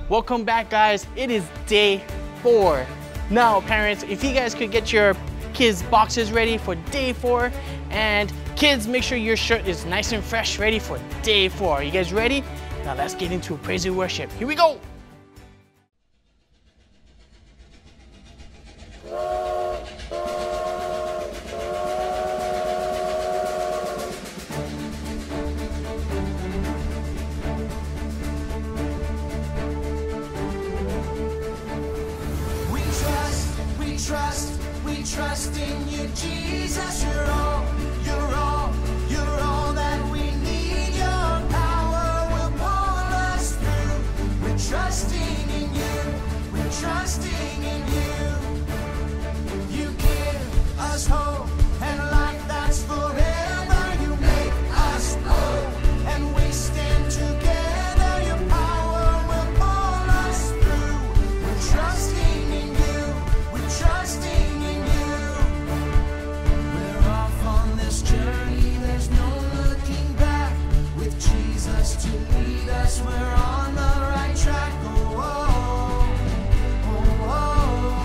Welcome back, guys. It is day 4. Now, parents, if you guys could get your kids' boxes ready for day 4, and kids, make sure your shirt is nice and fresh, ready for day 4. Are you guys ready? Now let's get into praise and worship. Here we go. We trust in you, Jesus. You're all that we need. Your power will pull us through. We're trusting in you. We're trusting in you. You give us hope and life that's forever. You make us whole, and we stand together. Your power will pull us through. We're trusting in you. We're trusting in you. We're off on this journey. There's no looking back. With Jesus to lead us, we're on the right track. Oh, oh, oh, oh.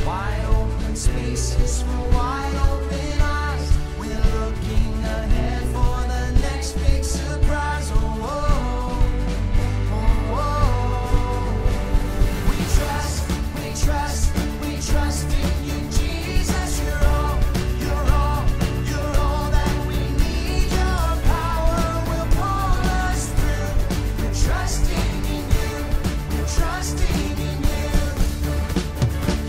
Wide open spaces for wide open eyes. We're looking ahead for the next big surprise. Oh, oh, oh, oh. We trust in you, Jesus. You're all that we need. Your power will pull us through. We're trusting in you. We're trusting in you.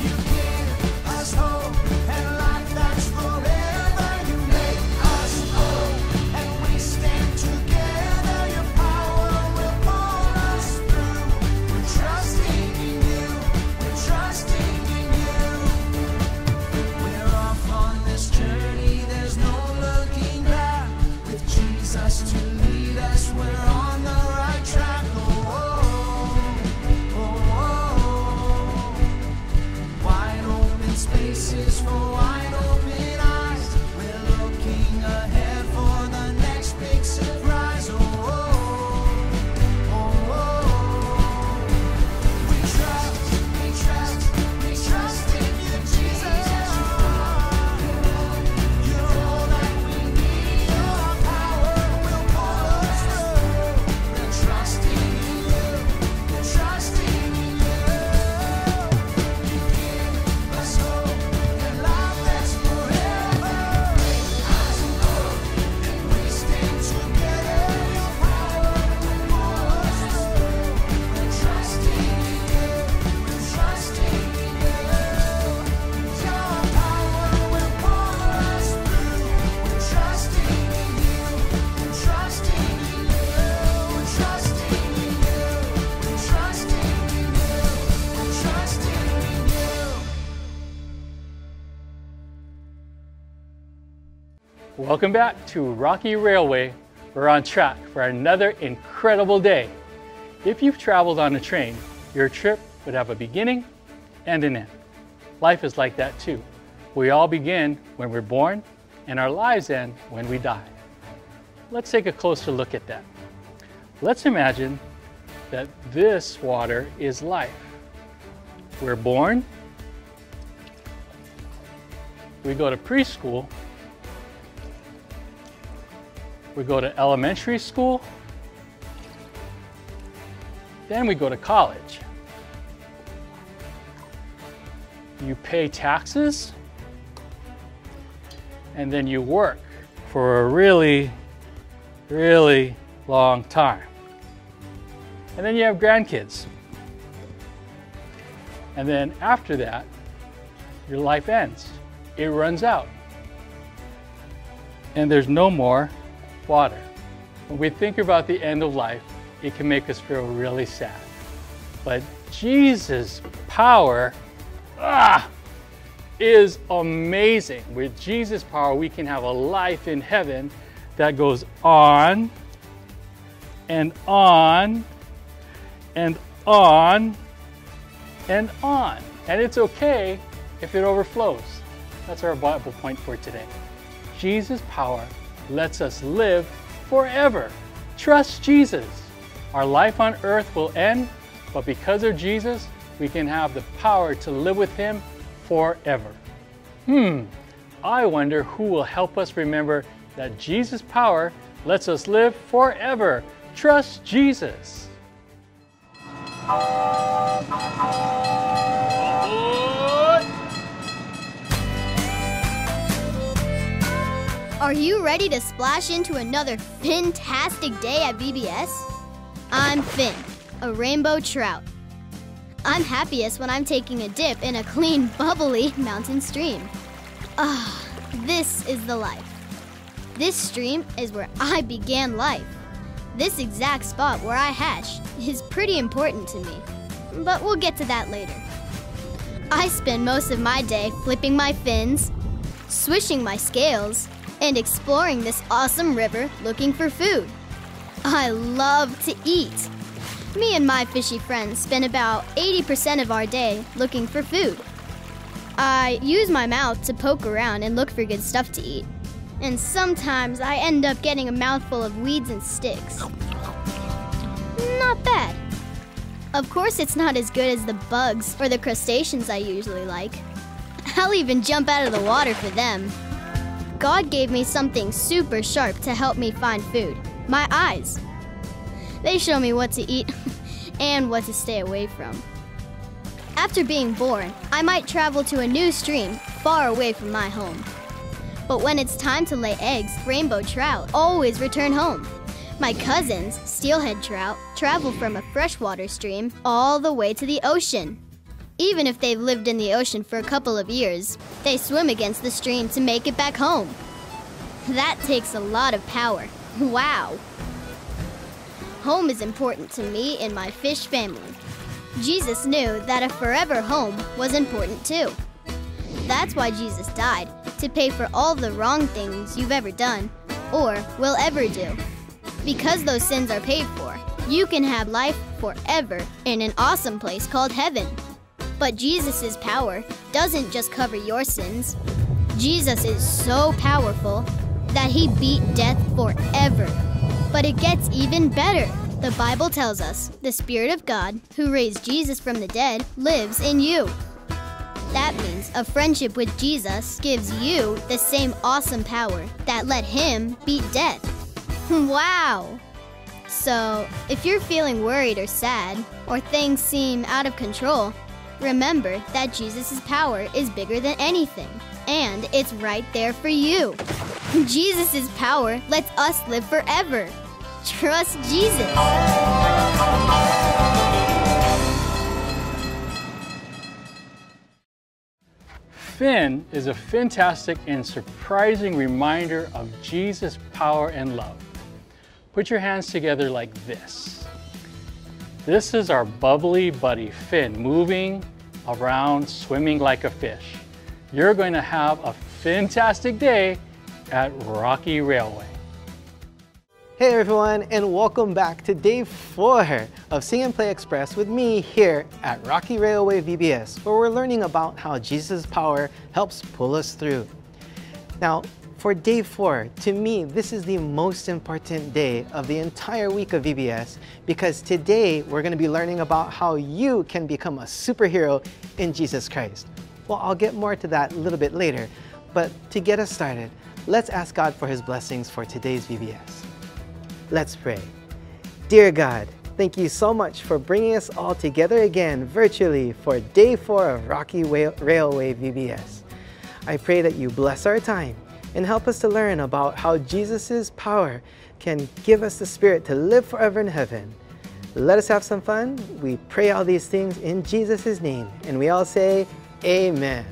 You give us hope and life that's forever. You make us whole, and we stand together. Your power will pull us through. We're trusting in you. We're trusting in you. We're off on this journey. There's no looking back. With Jesus to lead us, we're on the right track. Oh, oh, oh, oh. Wide open spaces for wide open eyes. We're looking ahead for the next big surprise. Oh, oh, oh, oh. We trust in you, Jesus. You're all that we need. Your power will pull us through. We're trusting in you. We're trusting in you. You give us hope and life that's forever. Make us whole, and we stand together. Your power will pull us through. We're trusting in you. We're trusting in you. Your power will pull us through. We're trusting in you. We're trusting in you. We're trusting in you. We're trusting in you. We're trusting in you. Welcome back to Rocky Railway. We're on track for another incredible day. If you've traveled on a train, your trip would have a beginning and an end. Life is like that too. We all begin when we're born, and our lives end when we die. Let's take a closer look at that. Let's imagine that this water is life. We're born, we go to preschool, we go to elementary school, then we go to college. You pay taxes, and then you work for a really, really long time. And then you have grandkids. And then after that, your life ends. It runs out. And there's no more water. When we think about the end of life, it can make us feel really sad. But Jesus' power is amazing. With Jesus' power, we can have a life in heaven that goes on and on and on and on. And it's okay if it overflows. That's our Bible point for today. Jesus' power lets us live forever. Trust Jesus. Our life on earth will end, but because of Jesus, we can have the power to live with Him forever. I wonder who will help us remember that Jesus' power lets us live forever. Trust Jesus. Are you ready to splash into another fantastic day at VBS? I'm Finn, a rainbow trout. I'm happiest when I'm taking a dip in a clean, bubbly mountain stream. Ah, this is the life. This stream is where I began life. This exact spot where I hatched is pretty important to me, but we'll get to that later. I spend most of my day flipping my fins, swishing my scales, and exploring this awesome river looking for food. I love to eat. Me and my fishy friends spend about 80% of our day looking for food. I use my mouth to poke around and look for good stuff to eat. And sometimes I end up getting a mouthful of weeds and sticks. Not bad. Of course, it's not as good as the bugs or the crustaceans I usually like. I'll even jump out of the water for them. God gave me something super sharp to help me find food. My eyes. They show me what to eat and what to stay away from. After being born, I might travel to a new stream far away from my home. But when it's time to lay eggs, rainbow trout always return home. My cousins, steelhead trout, travel from a freshwater stream all the way to the ocean. Even if they've lived in the ocean for a couple of years, they swim against the stream to make it back home. That takes a lot of power. Wow. Home is important to me and my fish family. Jesus knew that a forever home was important too. That's why Jesus died, to pay for all the wrong things you've ever done or will ever do. Because those sins are paid for, you can have life forever in an awesome place called heaven. But Jesus' power doesn't just cover your sins. Jesus is so powerful that He beat death forever. But it gets even better. The Bible tells us the Spirit of God, who raised Jesus from the dead, lives in you. That means a friendship with Jesus gives you the same awesome power that let Him beat death. Wow! So, if you're feeling worried or sad, or things seem out of control, remember that Jesus' power is bigger than anything, and it's right there for you. Jesus' power lets us live forever. Trust Jesus. Finn is a fantastic and surprising reminder of Jesus' power and love. Put your hands together like this. This is our bubbly buddy Finn, moving around, swimming like a fish. You're going to have a fantastic day at Rocky Railway. Hey everyone, and welcome back to day 4 of Sing and Play Express with me here at Rocky Railway VBS, where we're learning about how Jesus' power helps pull us through. Now, for day 4, to me, this is the most important day of the entire week of VBS, because today we're going to be learning about how you can become a superhero in Jesus Christ. Well, I'll get more to that a little bit later, but to get us started, let's ask God for His blessings for today's VBS. Let's pray. Dear God, thank you so much for bringing us all together again virtually for day 4 of Rocky Railway VBS. I pray that you bless our time and help us to learn about how Jesus' power can give us the Spirit to live forever in heaven. Let us have some fun. We pray all these things in Jesus' name, and we all say, Amen.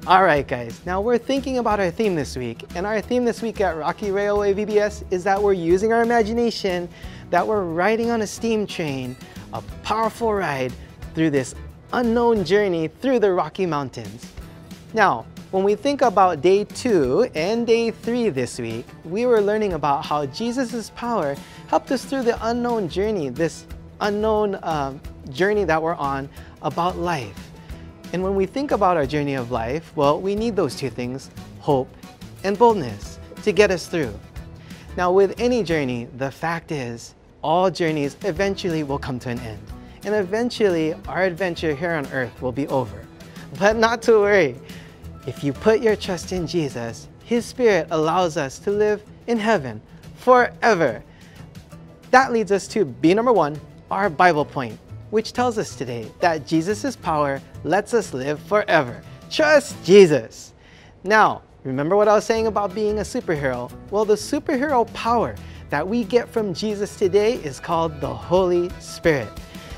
All right, guys, now we're thinking about our theme this week, and our theme this week at Rocky Railway VBS is that we're using our imagination, that we're riding on a steam train, a powerful ride through this unknown journey through the Rocky Mountains. Now, when we think about day 2 and day 3 this week, we were learning about how Jesus' power helped us through the unknown journey, this unknown journey that we're on about life. And when we think about our journey of life, well, we need those two things, hope and boldness, to get us through. Now, with any journey, the fact is, all journeys eventually will come to an end. And eventually, our adventure here on earth will be over. But not to worry. If you put your trust in Jesus, His Spirit allows us to live in heaven forever. That leads us to B number 1, our Bible point, which tells us today that Jesus' power lets us live forever. Trust Jesus. Now, remember what I was saying about being a superhero? Well, the superhero power that we get from Jesus today is called the Holy Spirit.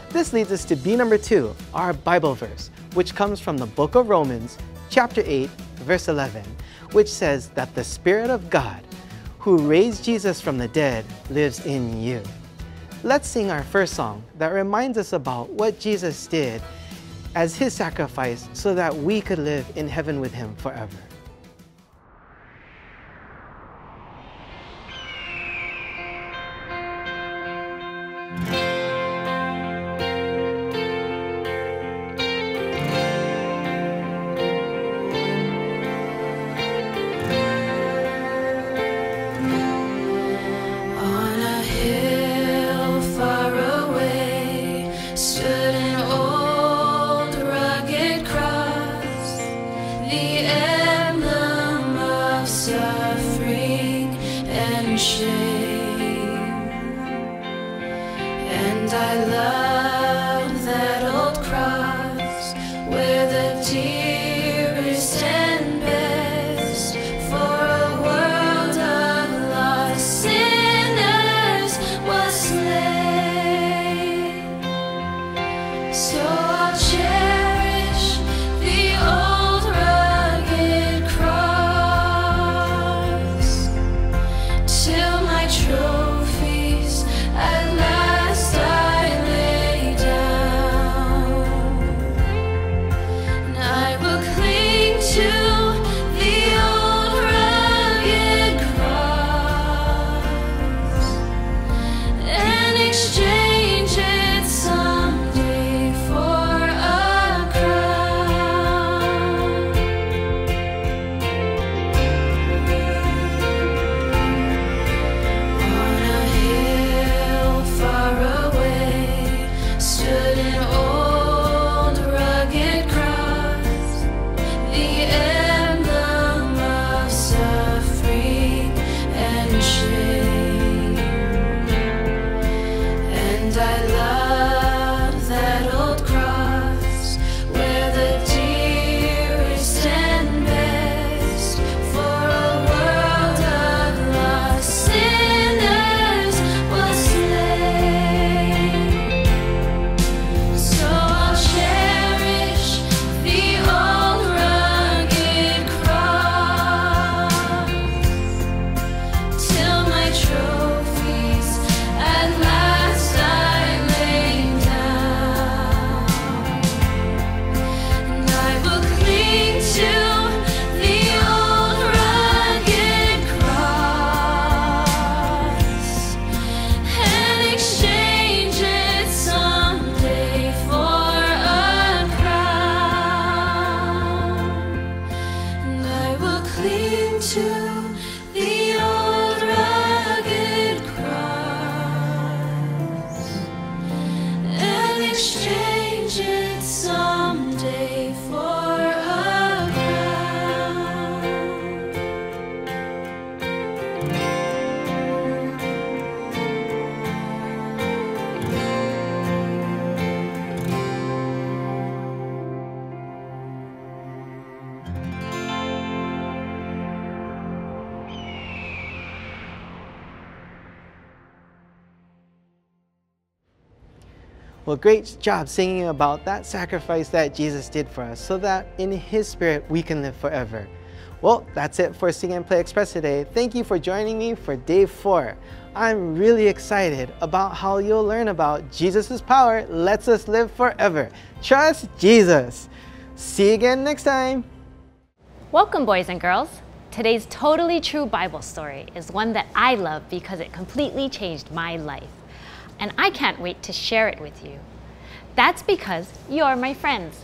This leads us to B number 2, our Bible verse, which comes from the book of Romans, chapter 8, verse 11, which says that the Spirit of God, who raised Jesus from the dead, lives in you. Let's sing our first song that reminds us about what Jesus did as His sacrifice so that we could live in heaven with Him forever. On a hill far away stood an old rugged cross, the emblem of suffering and shame. And I love that old cross where the dearest and best for a world of lost sinners was slain. So I'll cherish the old rugged cross till my trophies at last I lay down. And I will cling to the old rugged cross and exchange it someday for a crown. On a hill far away stood an old rugged cross, the emblem of suffering and shame. And I love that old cross where the dearest and best for a world of lost sinners was slain. So I'll cherish the old rugged cross till my trophies at last I lay down. And I will cling to the old rugged cross and exchange it someday for a crown. And I will cling to the old rugged cross and exchange it someday for a crown. Well, great job singing about that sacrifice that Jesus did for us so that in His Spirit we can live forever. Well, that's it for Sing and Play Express today. Thank you for joining me for day 4. I'm really excited about how you'll learn about Jesus' power lets us live forever. Trust Jesus. See you again next time. Welcome, boys and girls. Today's totally true Bible story is one that I love because it completely changed my life. And I can't wait to share it with you. That's because you're my friends.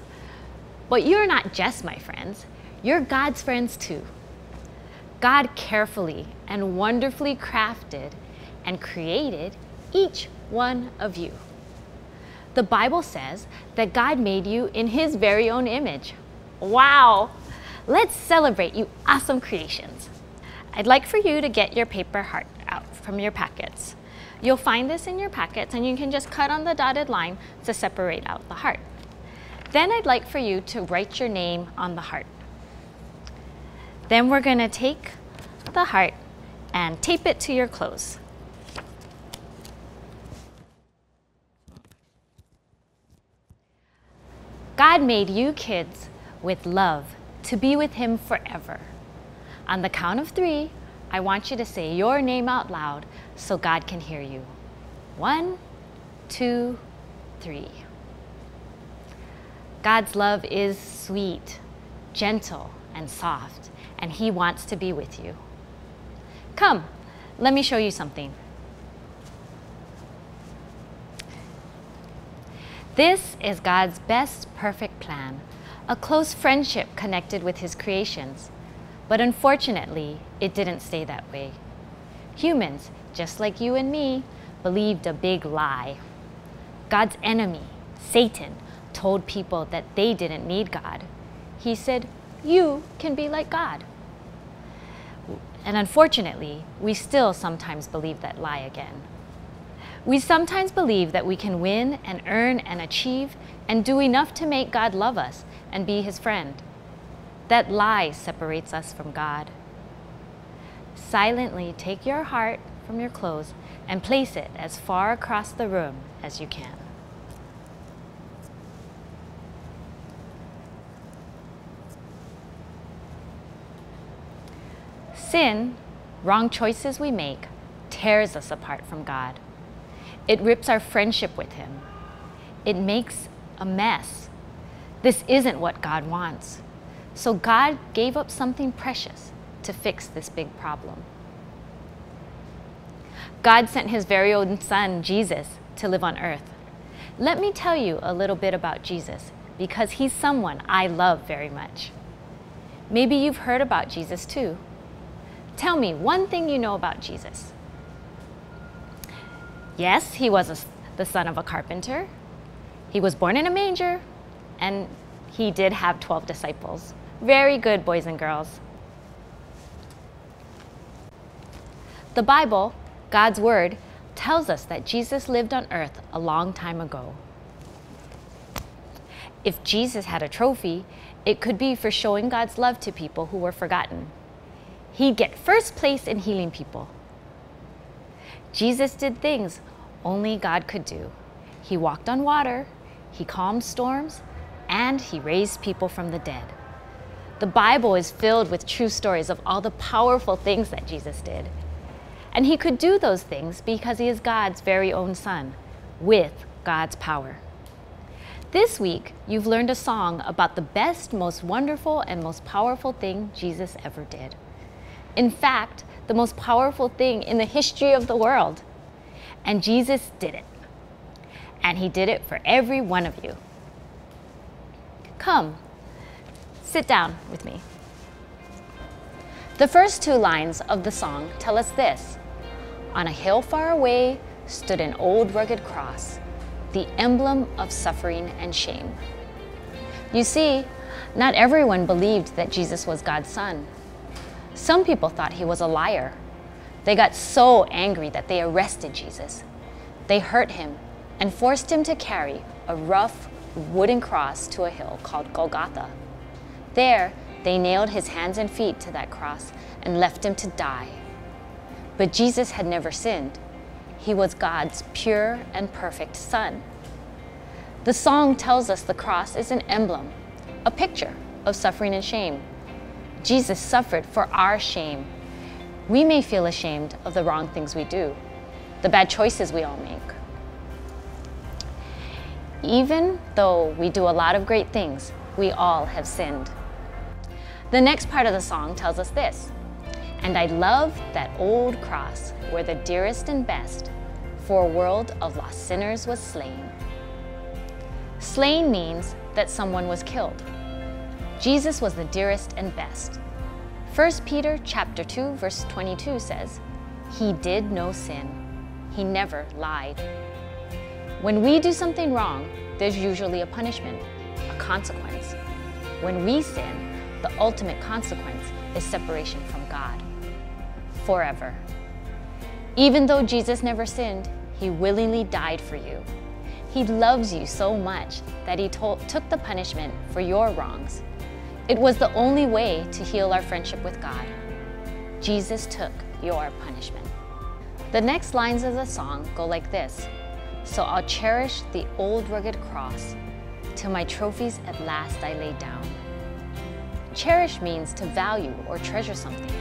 But you're not just my friends, you're God's friends too. God carefully and wonderfully crafted and created each one of you. The Bible says that God made you in His very own image. Wow! Let's celebrate you awesome creations. I'd like for you to get your paper heart out from your packets. You'll find this in your packets, and you can just cut on the dotted line to separate out the heart. Then I'd like for you to write your name on the heart. Then we're going to take the heart and tape it to your clothes. God made you kids with love to be with Him forever. On the count of 3, I want you to say your name out loud so God can hear you. 1, 2, 3. God's love is sweet, gentle, and soft, and He wants to be with you. Come, let me show you something. This is God's best perfect plan, a close friendship connected with His creations. But unfortunately, it didn't stay that way. Humans, just like you and me, believed a big lie. God's enemy, Satan, told people that they didn't need God. He said, "You can be like God." And unfortunately, we still sometimes believe that lie again. We sometimes believe that we can win and earn and achieve and do enough to make God love us and be His friend. That lie separates us from God. Silently take your heart from your clothes and place it as far across the room as you can. Sin, wrong choices we make, tears us apart from God. It rips our friendship with Him. It makes a mess. This isn't what God wants. So God gave up something precious to fix this big problem. God sent His very own Son, Jesus, to live on earth. Let me tell you a little bit about Jesus, because He's someone I love very much. Maybe you've heard about Jesus too. Tell me one thing you know about Jesus. Yes, He was the son of a carpenter. He was born in a manger, and He did have 12 disciples. Very good, boys and girls. The Bible, God's Word, tells us that Jesus lived on earth a long time ago. If Jesus had a trophy, it could be for showing God's love to people who were forgotten. He'd get first place in healing people. Jesus did things only God could do. He walked on water, He calmed storms, and He raised people from the dead. The Bible is filled with true stories of all the powerful things that Jesus did. And He could do those things because He is God's very own Son, with God's power. This week, you've learned a song about the best, most wonderful, and most powerful thing Jesus ever did. In fact, the most powerful thing in the history of the world. And Jesus did it. And He did it for every one of you. Come, sit down with me. The first 2 lines of the song tell us this: on a hill far away stood an old rugged cross, the emblem of suffering and shame. You see, not everyone believed that Jesus was God's Son. Some people thought He was a liar. They got so angry that they arrested Jesus. They hurt Him and forced Him to carry a rough wooden cross to a hill called Golgotha. There, they nailed His hands and feet to that cross and left Him to die. But Jesus had never sinned. He was God's pure and perfect Son. The song tells us the cross is an emblem, a picture of suffering and shame. Jesus suffered for our shame. We may feel ashamed of the wrong things we do, the bad choices we all make. Even though we do a lot of great things, we all have sinned. The next part of the song tells us this: and I love that old cross where the dearest and best for a world of lost sinners was slain. Slain means that someone was killed. Jesus was the dearest and best. 1 Peter chapter 2 verse 22 says, He did no sin. He never lied. When we do something wrong, there's usually a punishment, a consequence. When we sin, the ultimate consequence is separation from God, forever. Even though Jesus never sinned, He willingly died for you. He loves you so much that He took the punishment for your wrongs. It was the only way to heal our friendship with God. Jesus took your punishment. The next lines of the song go like this. So I'll cherish the old rugged cross till my trophies at last I lay down. Cherish means to value or treasure something.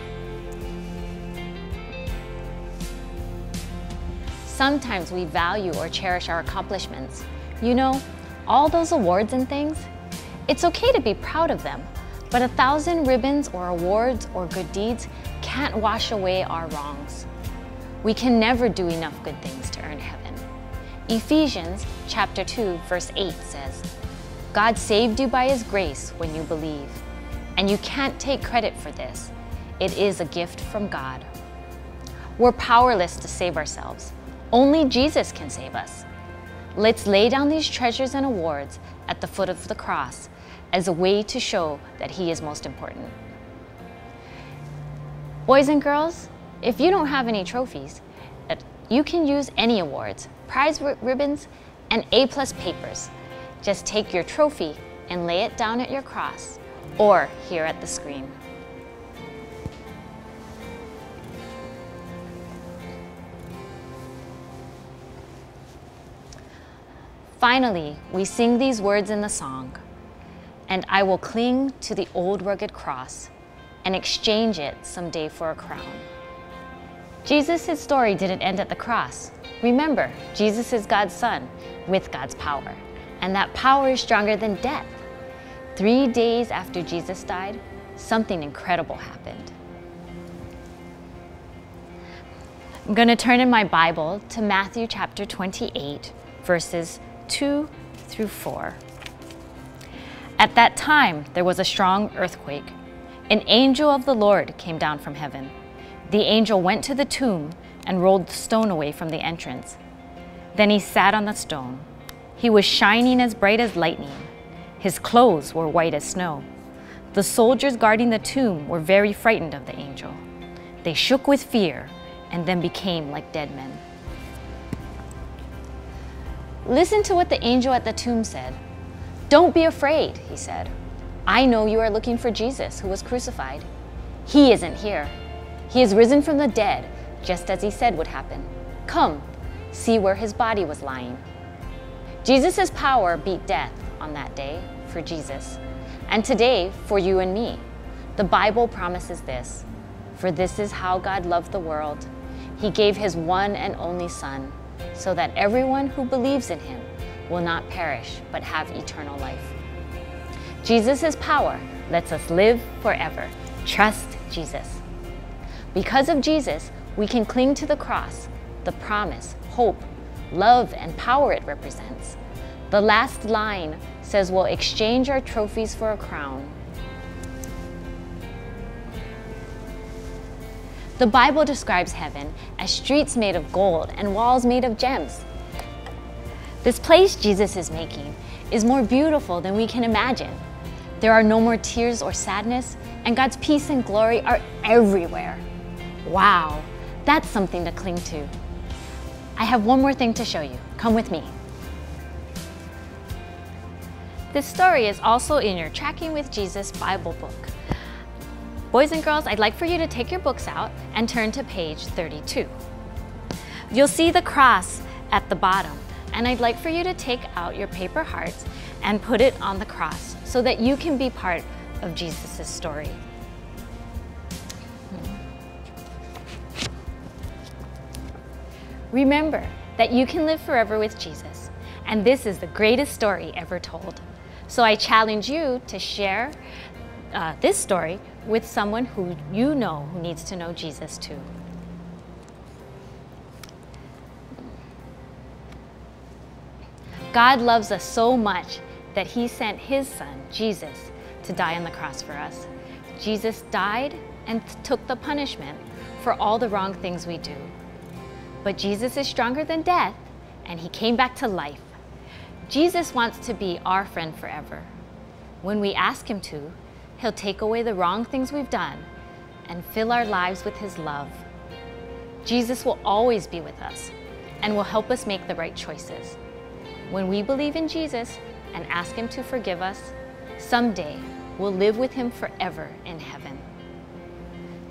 Sometimes we value or cherish our accomplishments. You know, all those awards and things, it's okay to be proud of them, but 1,000 ribbons or awards or good deeds can't wash away our wrongs. We can never do enough good things to earn heaven. Ephesians chapter 2, verse 8 says, God saved you by His grace when you believe, and you can't take credit for this. It is a gift from God. We're powerless to save ourselves. Only Jesus can save us. Let's lay down these treasures and awards at the foot of the cross as a way to show that He is most important. Boys and girls, if you don't have any trophies, you can use any awards, prize ribbons, and A+ papers. Just take your trophy and lay it down at your cross or here at the screen. Finally, we sing these words in the song, and I will cling to the old rugged cross and exchange it someday for a crown. Jesus' story didn't end at the cross. Remember, Jesus is God's Son with God's power, and that power is stronger than death. 3 days after Jesus died, something incredible happened. I'm going to turn in my Bible to Matthew chapter 28, verses 2 through 4. At that time, there was a strong earthquake. An angel of the Lord came down from heaven. The angel went to the tomb and rolled the stone away from the entrance. Then he sat on the stone. He was shining as bright as lightning. His clothes were white as snow. The soldiers guarding the tomb were very frightened of the angel. They shook with fear and then became like dead men. Listen to what the angel at the tomb said. Don't be afraid, he said. I know you are looking for Jesus who was crucified. He isn't here. He is risen from the dead, just as he said would happen. Come, see where his body was lying. Jesus' power beat death on that day for Jesus, and today for you and me. The Bible promises this, for this is how God loved the world. He gave his one and only Son, so that everyone who believes in him will not perish, but have eternal life. Jesus' power lets us live forever. Trust Jesus. Because of Jesus, we can cling to the cross, the promise, hope, love, and power it represents. The last line says we'll exchange our trophies for a crown. The Bible describes heaven as streets made of gold and walls made of gems. This place Jesus is making is more beautiful than we can imagine. There are no more tears or sadness, and God's peace and glory are everywhere. Wow, that's something to cling to. I have one more thing to show you. Come with me. This story is also in your Tracking with Jesus Bible book. Boys and girls, I'd like for you to take your books out and turn to page 32. You'll see the cross at the bottom, and I'd like for you to take out your paper hearts and put it on the cross so that you can be part of Jesus' story. Remember that you can live forever with Jesus, and this is the greatest story ever told. So I challenge you to share this story with someone who you know who needs to know Jesus too. God loves us so much that he sent his son, Jesus, to die on the cross for us. Jesus died and took the punishment for all the wrong things we do. But Jesus is stronger than death, and he came back to life. Jesus wants to be our friend forever. When we ask him to, he'll take away the wrong things we've done and fill our lives with his love. Jesus will always be with us and will help us make the right choices. When we believe in Jesus and ask him to forgive us, someday we'll live with him forever in heaven.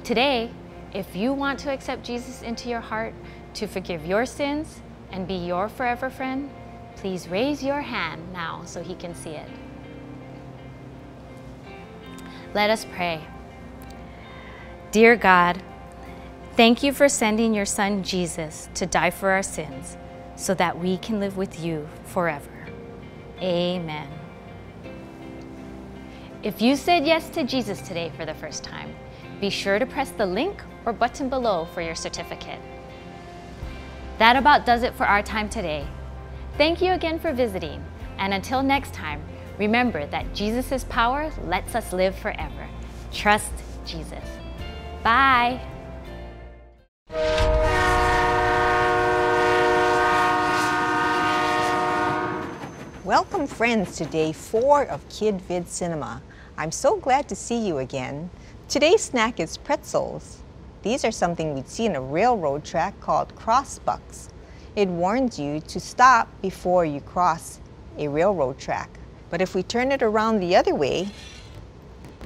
Today, if you want to accept Jesus into your heart to forgive your sins and be your forever friend, please raise your hand now so he can see it. Let us pray. Dear God, thank you for sending your son Jesus to die for our sins so that we can live with you forever. Amen. If you said yes to Jesus today for the first time, be sure to press the link or button below for your certificate. That about does it for our time today. Thank you again for visiting, and until next time, remember that Jesus' power lets us live forever. Trust Jesus. Bye. Welcome friends to day 4 of Kid Vid Cinema. I'm so glad to see you again. Today's snack is pretzels. These are something we'd see in a railroad track called crossbucks. It warns you to stop before you cross a railroad track. But if we turn it around the other way,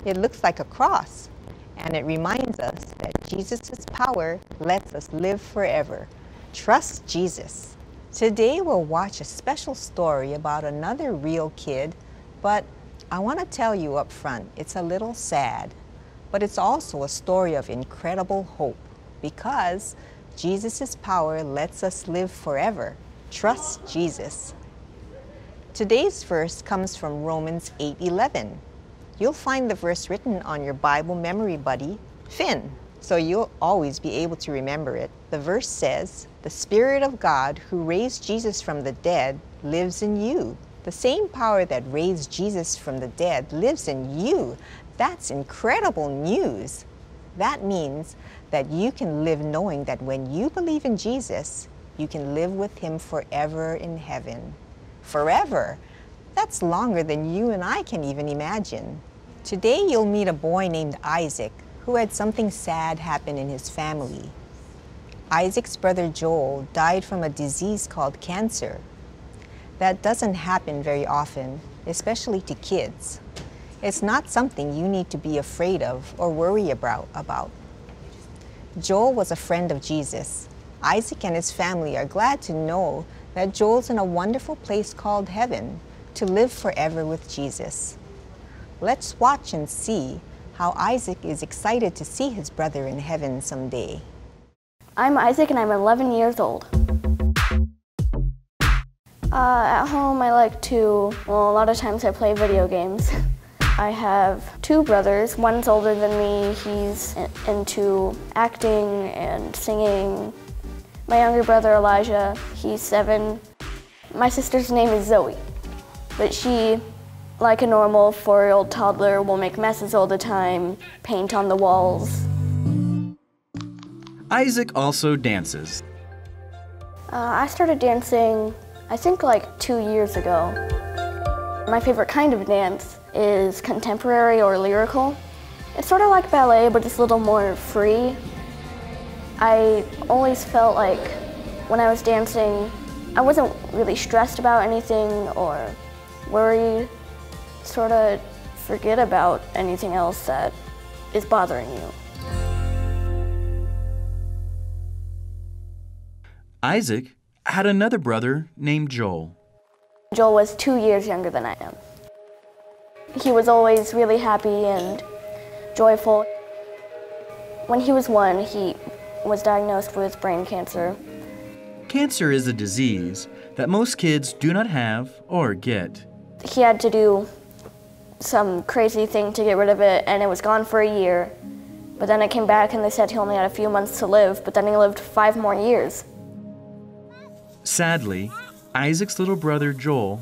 it looks like a cross. And it reminds us that Jesus' power lets us live forever. Trust Jesus. Today we'll watch a special story about another real kid, but I want to tell you up front, it's a little sad. But it's also a story of incredible hope because Jesus' power lets us live forever. Trust Jesus. Today's verse comes from Romans 8:11. You'll find the verse written on your Bible memory buddy, Finn, so you'll always be able to remember it. The verse says, "The Spirit of God who raised Jesus from the dead lives in you." The same power that raised Jesus from the dead lives in you. That's incredible news. That means that you can live knowing that when you believe in Jesus, you can live with him forever in heaven. Forever. That's longer than you and I can even imagine. Today you'll meet a boy named Isaac who had something sad happen in his family. Isaac's brother Joel died from a disease called cancer. That doesn't happen very often, especially to kids. It's not something you need to be afraid of or worry about. Joel was a friend of Jesus. Isaac and his family are glad to know that Joel's in a wonderful place called heaven to live forever with Jesus. Let's watch and see how Isaac is excited to see his brother in heaven someday. I'm Isaac and I'm 11 years old. At home I like to, a lot of times I play video games. I have 2 brothers. One's older than me. He's into acting and singing. My younger brother Elijah, he's 7. My sister's name is Zoe, but she, like a normal 4-year-old toddler, will make messes all the time, paint on the walls. Isaac also dances. I started dancing, I think like 2 years ago. My favorite kind of dance is contemporary or lyrical. It's sort of like ballet, but it's a little more free. I always felt like when I was dancing, I wasn't really stressed about anything or worried. Sort of forget about anything else that is bothering you. Isaac had another brother named Joel. Joel was 2 years younger than I am. He was always really happy and joyful. When he was 1, he was diagnosed with brain cancer. Cancer is a disease that most kids do not have or get. He had to do some crazy thing to get rid of it, and it was gone for a year. But then it came back and they said he only had a few months to live, but then he lived 5 more years. Sadly, Isaac's little brother Joel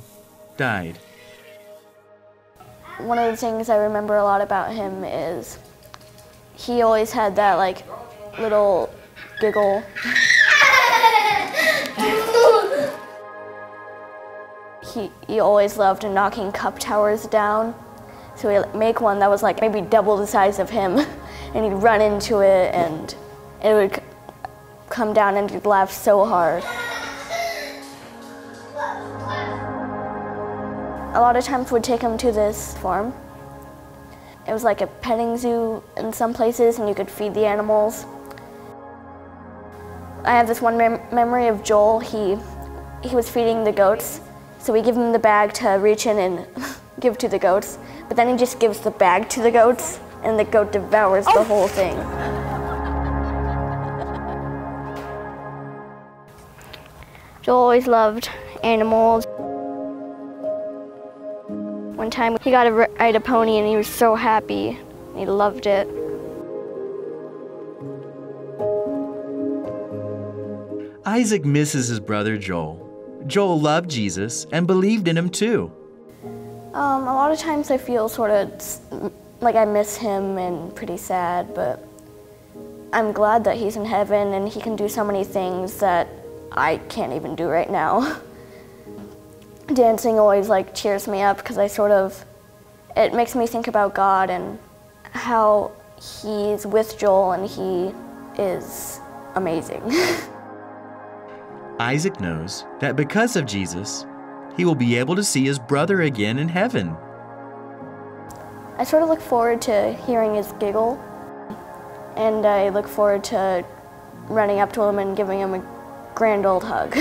died. One of the things I remember a lot about him is he always had that like little giggle. he always loved knocking cup towers down. So he'd make one that was like maybe double the size of him, and he'd run into it, and it would come down, and he'd laugh so hard. A lot of times we'd take him to this farm. It was like a petting zoo in some places, and you could feed the animals. I have this one memory of Joel. He was feeding the goats, so we give him the bag to reach in and give to the goats, but then he just gives the bag to the goats, and the goat devours the whole thing. Joel always loved animals. One time he got to ride a pony, and he was so happy. He loved it. Isaac misses his brother Joel. Joel loved Jesus and believed in him too. A lot of times I feel sort of like I miss him and pretty sad, but I'm glad that he's in heaven and he can do so many things that I can't even do right now. Dancing always like cheers me up because it makes me think about God and how he's with Joel and he is amazing. Isaac knows that because of Jesus, he will be able to see his brother again in heaven. I sort of look forward to hearing his giggle, and I look forward to running up to him and giving him a grand old hug.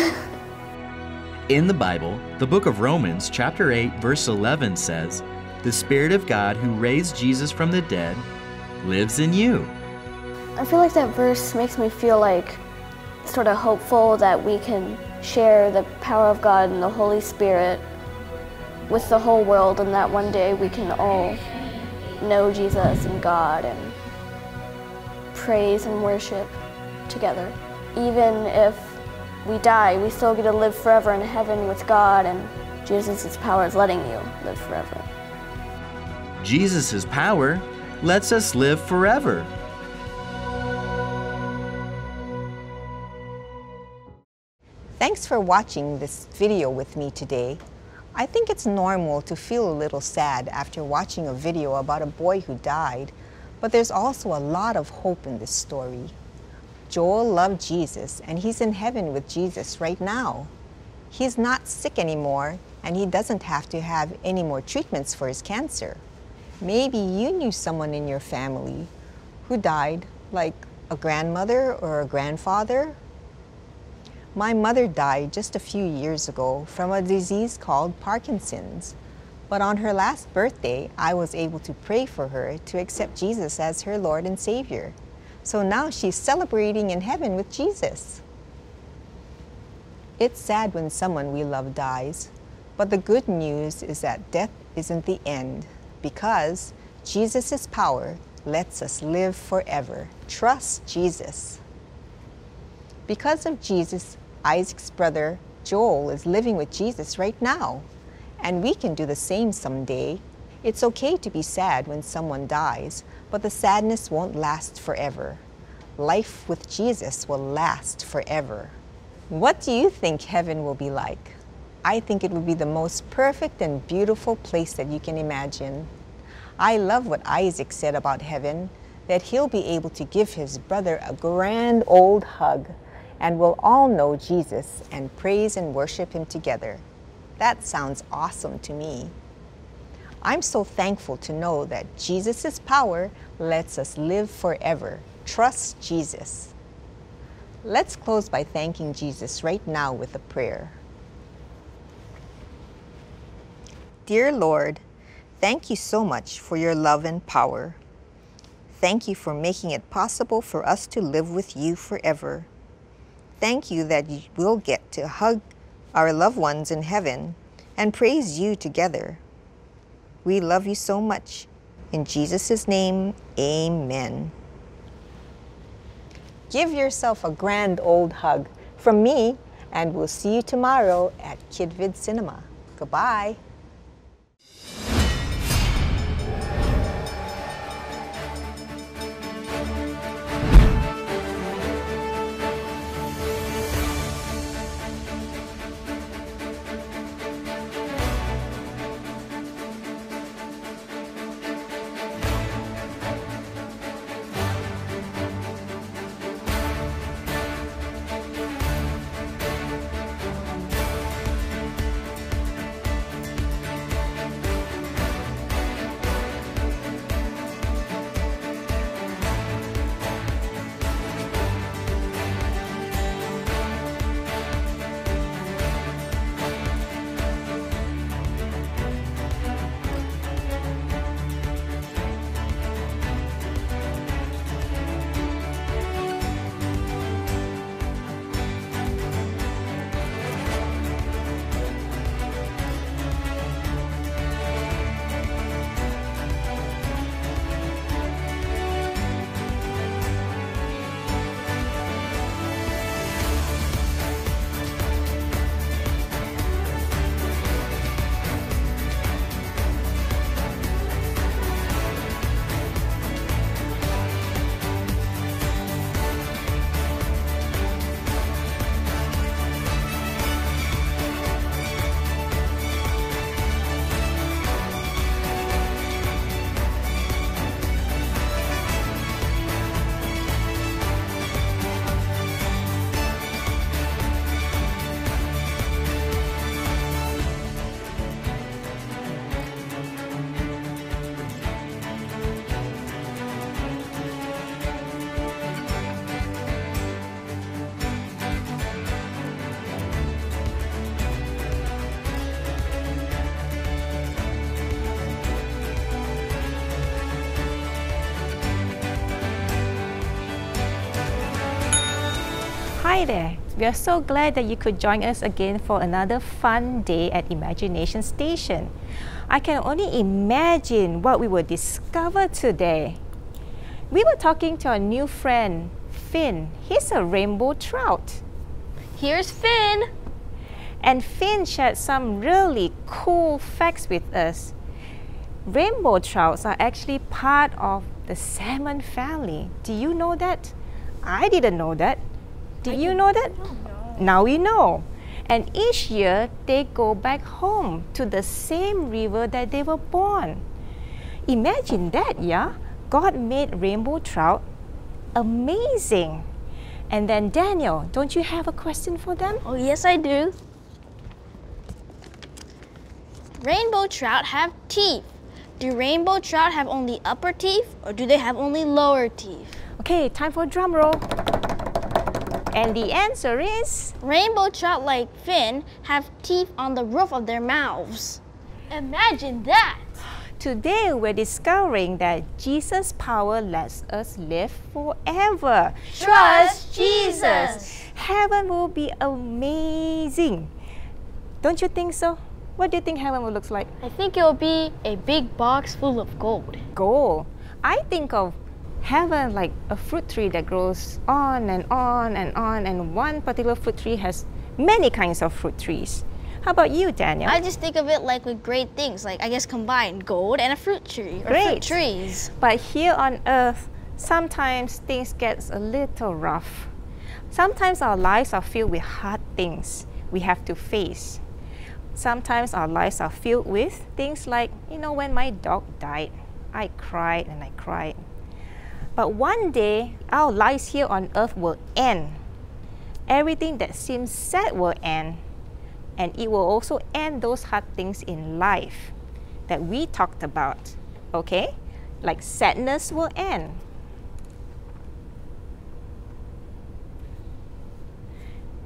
In the Bible, the book of Romans, chapter 8, verse 11 says, "The Spirit of God who raised Jesus from the dead lives in you." I feel like that verse makes me feel like sort of hopeful that we can share the power of God and the Holy Spirit with the whole world, and that one day we can all know Jesus and God and praise and worship together. Even if we die, we still get to live forever in heaven with God, and Jesus' power is letting you live forever. Jesus' power lets us live forever. Thanks for watching this video with me today. I think it's normal to feel a little sad after watching a video about a boy who died, but there's also a lot of hope in this story. Joel loved Jesus, and he's in heaven with Jesus right now. He's not sick anymore, and he doesn't have to have any more treatments for his cancer. Maybe you knew someone in your family who died, like a grandmother or a grandfather. My mother died just a few years ago from a disease called Parkinson's. But on her last birthday, I was able to pray for her to accept Jesus as her Lord and Savior. So now she's celebrating in heaven with Jesus. It's sad when someone we love dies, but the good news is that death isn't the end, because Jesus' power lets us live forever. Trust Jesus. Because of Jesus, Isaac's brother Joel is living with Jesus right now, and we can do the same someday. It's okay to be sad when someone dies, but the sadness won't last forever. Life with Jesus will last forever. What do you think heaven will be like? I think it will be the most perfect and beautiful place that you can imagine. I love what Isaac said about heaven, that he'll be able to give his brother a grand old hug, and we'll all know Jesus and praise and worship him together. That sounds awesome to me. I'm so thankful to know that Jesus' power lets us live forever. Trust Jesus. Let's close by thanking Jesus right now with a prayer. Dear Lord, thank you so much for your love and power. Thank you for making it possible for us to live with you forever. Thank you that we'll get to hug our loved ones in heaven and praise you together. We love you so much. In Jesus' name, amen. Give yourself a grand old hug from me, and we'll see you tomorrow at KidVid Cinema. Goodbye. Hi there. We are so glad that you could join us again for another fun day at Imagination Station. I can only imagine what we will discover today. We were talking to our new friend, Finn. He's a rainbow trout. Here's Finn. And Finn shared some really cool facts with us. Rainbow trouts are actually part of the salmon family. Do you know that? I didn't know that. Did you know that? No. Now we know. And each year they go back home to the same river that they were born. Imagine that, yeah? God made rainbow trout amazing. And then Daniel, don't you have a question for them? Oh, yes, I do. Rainbow trout have teeth. Do rainbow trout have only upper teeth or do they have only lower teeth? Okay, time for a drum roll. And the answer is Rainbow trout, like Finn, have teeth on the roof of their mouths. Imagine that! today we're discovering that Jesus' power lets us live forever. Trust Jesus. Heaven will be amazing. Don't you think so? What do you think heaven will look like? I think it will be a big box full of gold. Gold. I think of heaven like a fruit tree that grows on and on and on, and one particular fruit tree has many kinds of fruit trees. How about you, Daniel? I just think of it like with great things, like I guess combined gold and a fruit tree or Great. fruit trees. But here on earth, sometimes things get a little rough. Sometimes our lives are filled with hard things we have to face. Sometimes our lives are filled with things like, when my dog died, I cried and I cried. But one day, our lives here on earth will end. Everything that seems sad will end. And it will also end those hard things in life that we talked about, okay? Like sadness will end.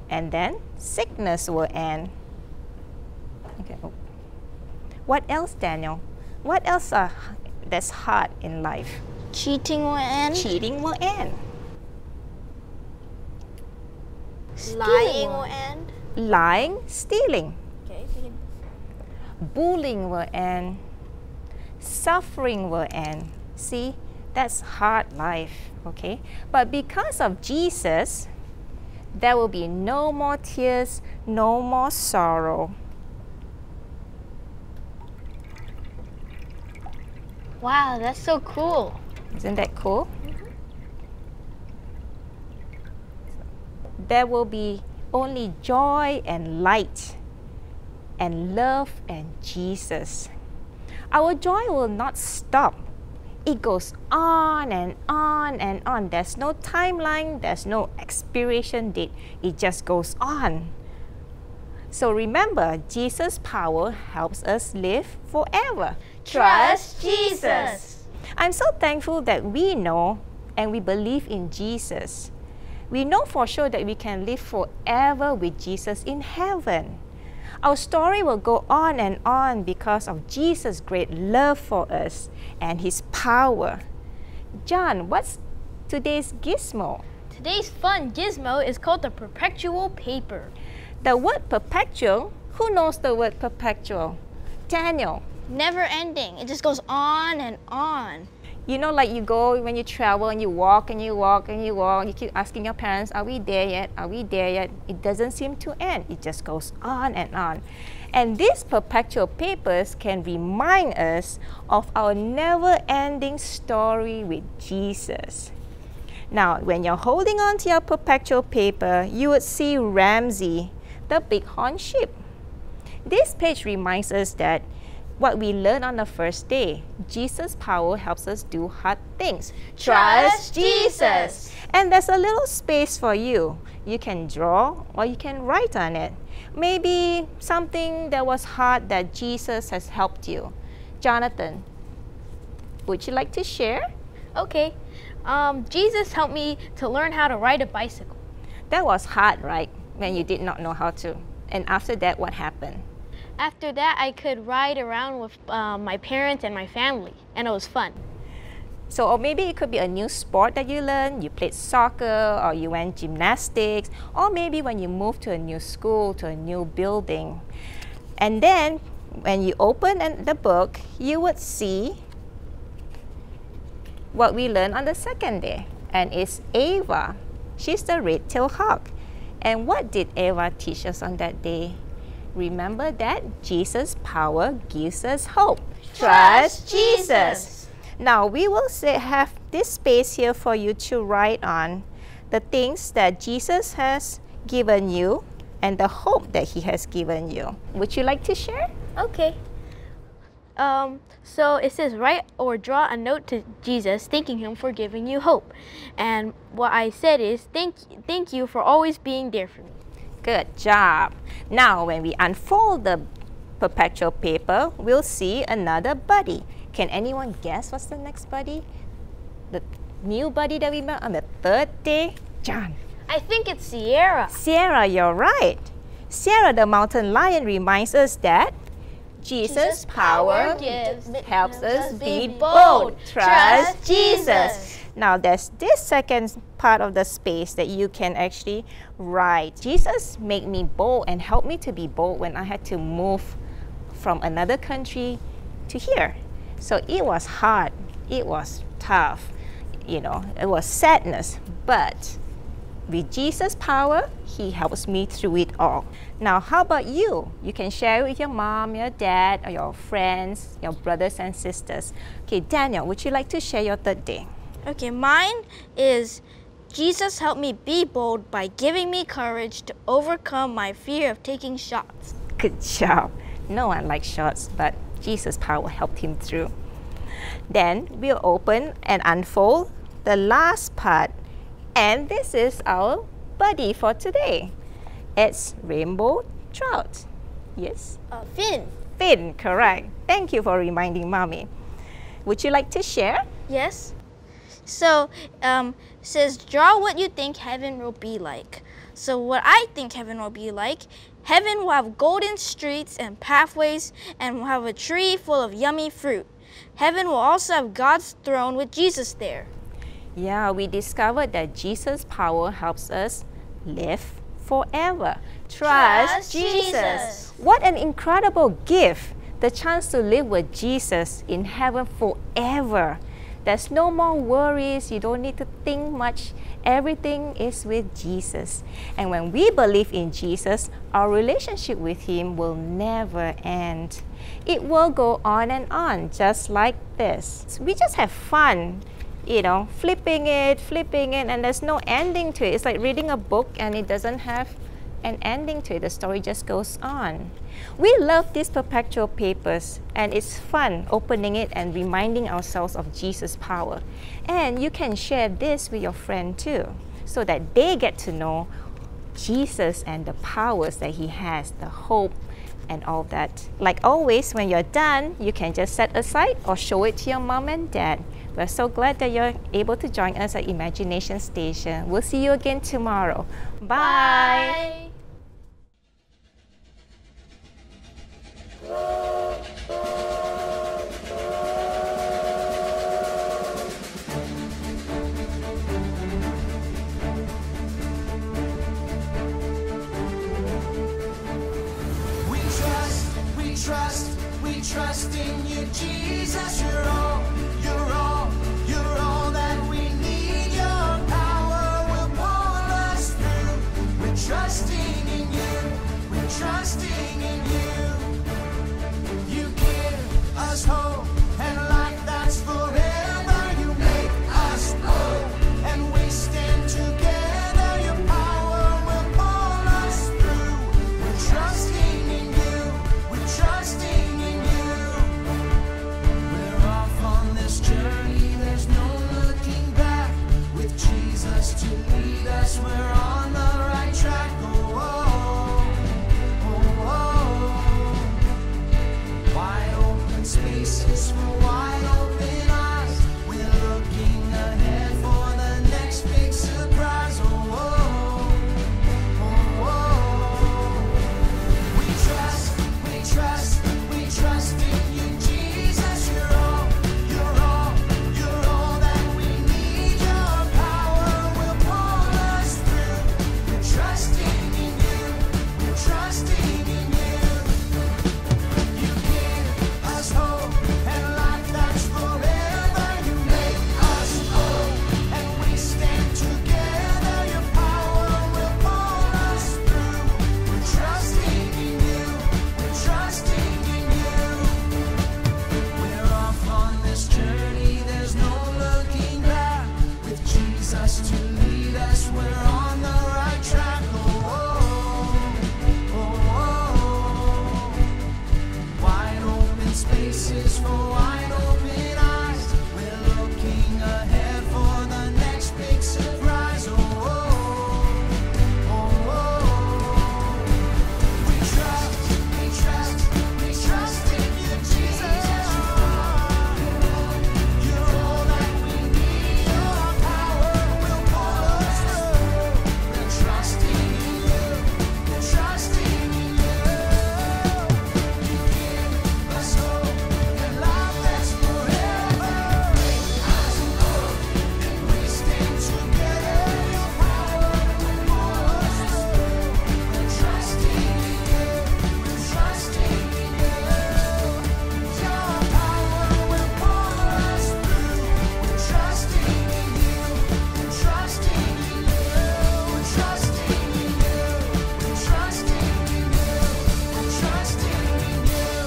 And then sickness will end. Okay. What else, Daniel? What else that's hard in life? Cheating will end. Cheating will end. Lying will end. Lying, stealing. Okay. Bullying will end. Suffering will end. See, that's hard life, okay? But because of Jesus, there will be no more tears, no more sorrow. Wow, that's so cool. Isn't that cool? There will be only joy and light and love and Jesus. Our joy will not stop. It goes on and on and on. There's no timeline, there's no expiration date. It just goes on. So remember, Jesus' power helps us live forever. Trust Jesus. I'm so thankful that we know and we believe in Jesus. We know for sure that we can live forever with Jesus in heaven. Our story will go on and on because of Jesus' great love for us and His power. John, what's today's gizmo? Today's fun gizmo is called the perpetual paper. The word perpetual, who knows the word perpetual? Daniel. Never ending. It just goes on and on. Like you go when you travel and you walk and you walk and you walk, you keep asking your parents, are we there yet? Are we there yet? It doesn't seem to end. It just goes on and on. And these perpetual papers can remind us of our never-ending story with Jesus. Now, when you're holding on to your perpetual paper, you would see Ramsey, the bighorn sheep. This page reminds us that what we learned on the first day, Jesus' power helps us do hard things. Trust Jesus. And there's a little space for you. You can draw or you can write on it. Maybe something that was hard that Jesus has helped you. Jonathan, would you like to share? Okay. Jesus helped me to learn how to ride a bicycle. That was hard, right? When you did not know how to. And after that, what happened? After that, I could ride around with my parents and my family, and it was fun. So, or maybe it could be a new sport that you learned. You played soccer, or you went gymnastics, or maybe when you moved to a new school, to a new building. And then when you open the book, you would see what we learned on the second day. And it's Ava. She's the red-tailed hawk. And what did Ava teach us on that day? Remember that Jesus' power gives us hope. Trust Jesus. Now we will have this space here for you to write on the things that Jesus has given you and the hope that He has given you. Would you like to share? Okay. So it says, write or draw a note to Jesus, thanking Him for giving you hope. And what I said is, thank you for always being there for me. Good job. Now, when we unfold the perpetual paper, we'll see another buddy. Can anyone guess what's the next buddy? The new buddy that we met on the third day? John. I think it's Sierra. Sierra, you're right. Sierra, the mountain lion, reminds us that Jesus' power helps us be bold. Trust Jesus. Now, there's this second part of the space that you can actually write. Jesus made me bold and helped me to be bold when I had to move from another country to here. So it was hard. It was tough. You know, it was sadness. But with Jesus' power, He helps me through it all. Now, how about you? You can share it with your mom, your dad, or your friends, your brothers and sisters. Okay, Daniel, would you like to share your third day? Okay, mine is, Jesus helped me be bold by giving me courage to overcome my fear of taking shots. Good job. No one likes shots, but Jesus' power helped him through. Then we'll open and unfold the last part. And this is our buddy for today. It's rainbow trout. Yes? Finn. Finn, correct. Thank you for reminding Mommy. Would you like to share? Yes. So, says, draw what you think heaven will be like. So what I think heaven will be like, heaven will have golden streets and pathways and will have a tree full of yummy fruit. Heaven will also have God's throne with Jesus there. Yeah, we discovered that Jesus' power helps us live forever. Trust Jesus. What an incredible gift, the chance to live with Jesus in heaven forever. There's no more worries. You don't need to think much. Everything is with Jesus. And when we believe in Jesus, our relationship with Him will never end. It will go on and on, just like this. We just have fun, you know, flipping it, and there's no ending to it. It's like reading a book and it doesn't have an ending to it. The story just goes on. We love these perpetual papers, and it's fun opening it and reminding ourselves of Jesus' power. And you can share this with your friend too, so that they get to know Jesus and the powers that He has, the hope and all that. Like always, when you're done, you can just set aside or show it to your mom and dad. We're so glad that you're able to join us at Imagination Station. We'll see you again tomorrow. Bye. We trust in you, Jesus. You're all that we need. Your power will pull us through. We're trusting in you. We're trusting in you. You give us hope and life that's forever. You make us whole, and we stand together. Your power will pull us through. We're trusting in you. We're trusting in you. We're off on this journey. There's no looking back. With Jesus to lead us, we're on the right track. Oh, oh, oh. Wide open spaces for wide open eyes. We're looking ahead for the next big surprise. Oh, oh, oh, oh. We trust in you, Jesus. You're all that faces for wide open eyes. We're looking ahead for the next big surprise. Oh, oh, oh, oh. We trust in you, Jesus. You're all that we need. Your power will pull us through. We're trusting in you. We're trusting in you. You give us hope and life that's forever. Eyes on hope, and we stand together. Your power will pull us through. We're trusting in you. We're trusting in you. Your power will pull us through. We're trusting in you. We're trusting in you. We're trusting in you. We're trusting in you. We're trusting in you.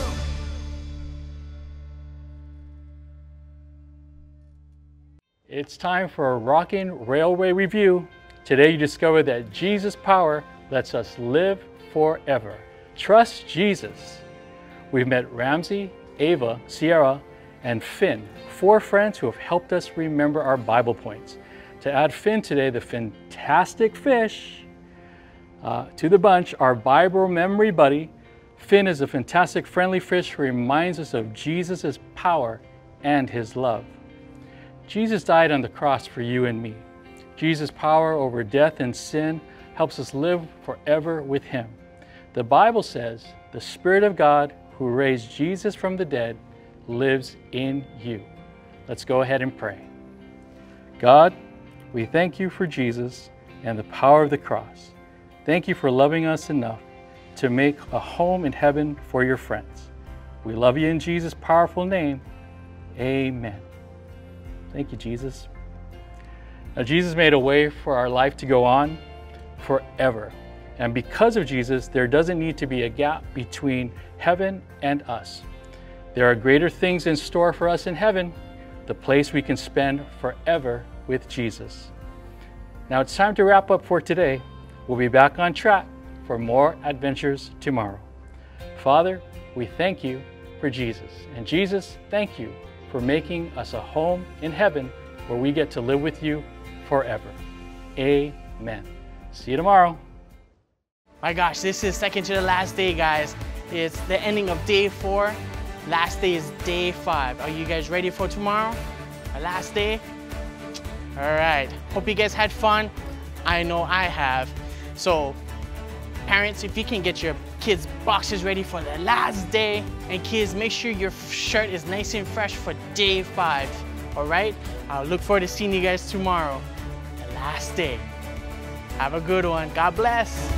It's time for a rocking railway review. Today you discover that Jesus' power lets us live forever. Trust Jesus. We've met Ramsey, Ava, Sierra, and Finn, 4 friends who have helped us remember our Bible points. To add Finn today, the fantastic fish, to the bunch, our Bible memory buddy. Finn is a fantastic friendly fish who reminds us of Jesus' power and his love. Jesus died on the cross for you and me. Jesus' power over death and sin helps us live forever with him. The Bible says the Spirit of God who raised Jesus from the dead lives in you. Let's go ahead and pray. God, we thank you for Jesus and the power of the cross. Thank you for loving us enough to make a home in heaven for your friends. We love you in Jesus' powerful name. Amen. Thank you, Jesus. Now, Jesus made a way for our life to go on forever. And because of Jesus, there doesn't need to be a gap between heaven and us. There are greater things in store for us in heaven, the place we can spend forever with Jesus. Now it's time to wrap up for today. We'll be back on track for more adventures tomorrow. Father, we thank you for Jesus. And Jesus, thank you for making us a home in heaven where we get to live with you forever. Amen. See you tomorrow. My gosh, this is second to the last day, guys. It's the ending of day 4. Last day is day 5. Are you guys ready for tomorrow? Our last day? All right. Hope you guys had fun. I know I have. So, parents, if you can get your kids' boxes ready for the last day, and kids, make sure your shirt is nice and fresh for day 5. All right? I'll look forward to seeing you guys tomorrow. The last day. Have a good one. God bless.